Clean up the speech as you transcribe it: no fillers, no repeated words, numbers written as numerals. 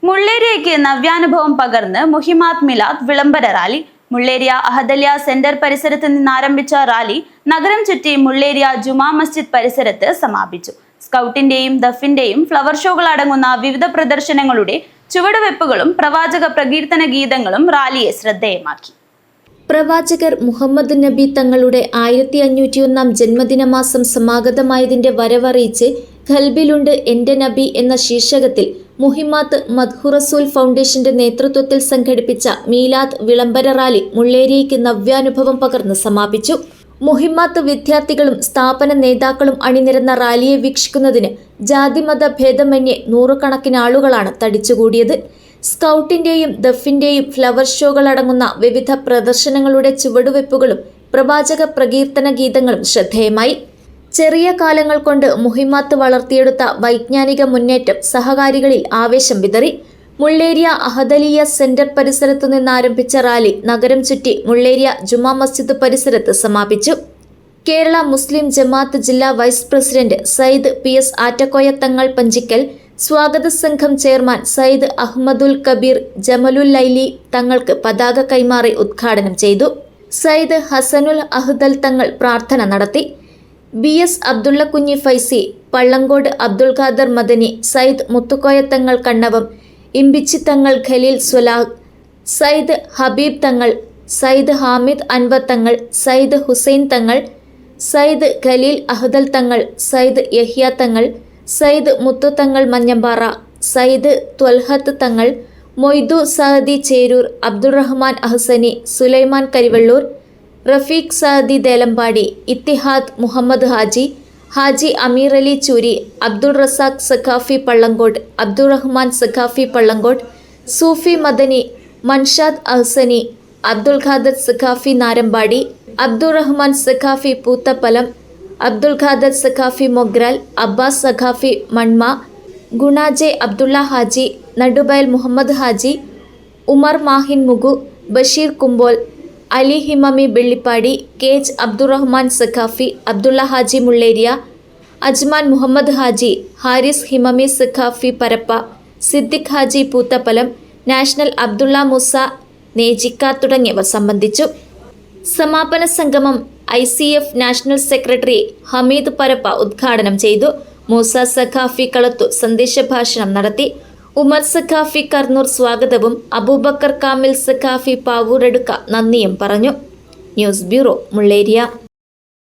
മുള്ളേരിയയ്ക്ക് നവ്യാനുഭവം പകർന്ന് മുഹിമാത് മിലാദ് വിളംബര rally. Mulleria അഹദലിയ centre പരിസരത്ത് നിന്ന് ആരംഭിച്ച റാലി നഗരം ചുറ്റി മുള്ളേരിയ ജുമാ മസ്ജിദ് പരിസരത്ത് സമാപിച്ചു. സ്കൗട്ടിന്റെയും ദഫിന്റെയും ഫ്ലവർ ഷോകൾ അടങ്ങുന്ന വിവിധ പ്രദർശനങ്ങളുടെ ചുവടുവെപ്പുകളും പ്രവാചക പ്രകീർത്തന ഗീതങ്ങളും റാലിയെ ശ്രദ്ധേയമാക്കി. പ്രവാചകർ മുഹമ്മദ് നബി തങ്ങളുടെ 1501 ജന്മദിനമാസം സമാഗതമായതിന്റെ വരവറിയിച്ച് ഖൽബിലുണ്ട് എൻ്റെ നബി എന്ന ശീർഷകത്തിൽ മുഹിമാത്ത് മദ്ഹുറസൂൽ ഫൗണ്ടേഷന്റെ നേതൃത്വത്തിൽ സംഘടിപ്പിച്ച മീലാദ് വിളംബര റാലി മുള്ളേരിയയ്ക്ക് നവ്യാനുഭവം പകർന്ന് സമാപിച്ചു. മുഹിമാത്ത് വിദ്യാർത്ഥികളും സ്ഥാപന നേതാക്കളും അണിനിരന്ന റാലിയെ വീക്ഷിക്കുന്നതിന് ജാതിമത ഭേദമന്യേ നൂറുകണക്കിന് ആളുകളാണ് തടിച്ചുകൂടിയത്. സ്കൗട്ടിന്റെയും ദഫിന്റെയും ഫ്ലവർ ഷോകളടങ്ങുന്ന വിവിധ പ്രദർശനങ്ങളുടെ ചുവടുവെപ്പുകളും പ്രവാചക പ്രകീർത്തന ഗീതങ്ങളും ശ്രദ്ധേയമായി. ചെറിയ കാലങ്ങൾ കൊണ്ട് മുഹിമാത്ത് വളർത്തിയെടുത്ത വൈജ്ഞാനിക മുന്നേറ്റം സഹകാരികളിൽ ആവേശം വിതറി. മുള്ളേരിയ അഹദലിയ സെന്റർ പരിസരത്തു നിന്ന് ആരംഭിച്ച റാലി നഗരം ചുറ്റി മുള്ളേരിയ ജുമാ മസ്ജിദ് പരിസരത്ത് സമാപിച്ചു. കേരള മുസ്ലിം ജമാഅത്ത് ജില്ലാ vice president Sayyid PS Attakoya Thangal Panchikkal, സ്വാഗത സംഘം ചെയർമാൻ സയ്യിദ് അഹമ്മദുൽ കബീർ ജമലുൽ ലൈലി തങ്ങൾക്ക് പതാക കൈമാറി ഉദ്ഘാടനം ചെയ്തു. സയ്യിദ് ഹസനുൽ അഹ്ദൽ തങ്ങൾ പ്രാർത്ഥന നടത്തി. BS അബ്ദുള്ള കുഞ്ഞി ഫൈസി, പള്ളങ്കോട് അബ്ദുൽ ഖാദർ മദനി, സയ്യിദ് മുത്തുക്കോയ തങ്ങൾ കണ്ണവം, ഇമ്പിച്ചി തങ്ങൾ ഖലീൽ സ്വലാഹ്, സയ്യിദ് ഹബീബ് തങ്ങൾ, സയ്യിദ് ഹാമിദ് അൻവർ തങ്ങൾ, സയ്യിദ് ഹുസൈൻ തങ്ങൾ, സയ്യിദ് ഖലീൽ അഹ്ദൽ തങ്ങൾ, സയ്യിദ് യഹ്യ തങ്ങൾ, സയ്യിദ് മുത്തു തങ്ങൾ മഞ്ഞമ്പാറ, സയ്യിദ് ത്വൽഹത്ത് തങ്ങൾ, മൊയ്തു സഅദി ചേരൂർ, അബ്ദുറഹ്മാൻ അഹ്സനി, സുലൈമാൻ കരിവള്ളൂർ, റഫീഖ് സഅദി ദേലമ്പാടി, ഇത്തിഹാദ് മുഹമ്മദ് ഹാജി, ഹാജി അമീർ അലി ചൂരി, അബ്ദുൾ റസാഖ് സഖാഫി പള്ളങ്കോട്, അബ്ദുറഹ്മാൻ സഖാഫി പള്ളങ്കോട്, സൂഫി മദനി, മൻഷാദ് അഹ്സനി, അബ്ദുൽ ഖാദർ സഖാഫി നാരമ്പാടി, അബ്ദുറഹ്മാൻ സഖാഫി പൂത്തപ്പലം, അബ്ദുൽ ഖാദർ സഖാഫി മൊഗ്രാൽ, അബ്ബാസ് സഖാഫി മൺമ, ഗുണാജെ അബ്ദുള്ള ഹാജി, നടുബയൽ മുഹമ്മദ് ഹാജി, ഉമർ മാഹിൻ മുഗു, ബഷീർ കുമ്പോൽ, അലി ഹിമമി വെള്ളിപ്പാടി, KH അബ്ദുറഹ്മാൻ സഖാഫി, അബ്ദുള്ള ഹാജി മുള്ളേരിയ, അജ്മാൻ മുഹമ്മദ് ഹാജി, ഹാരിസ് ഹിമമി സഖാഫി പരപ്പ, സിദ്ദിഖ് ഹാജി പൂത്തപ്പലം, നാഷണൽ അബ്ദുള്ള മൂസ നേജിക്ക തുടങ്ങിയവർ സംബന്ധിച്ചു. സമാപന സംഗമം ICF national secretary Hameed Parappa ഉദ്ഘാടനം ചെയ്തു. മൂസ സഖാഫി കളത്തു സന്ദേശഭാഷണം നടത്തി. ഉമർ സഖാഫി കർണൂർ സ്വാഗതവും അബൂബക്കർ കാമിൽ സഖാഫി പാവൂരടുക്ക നന്ദിയും പറഞ്ഞു. News bureau, Mulleria.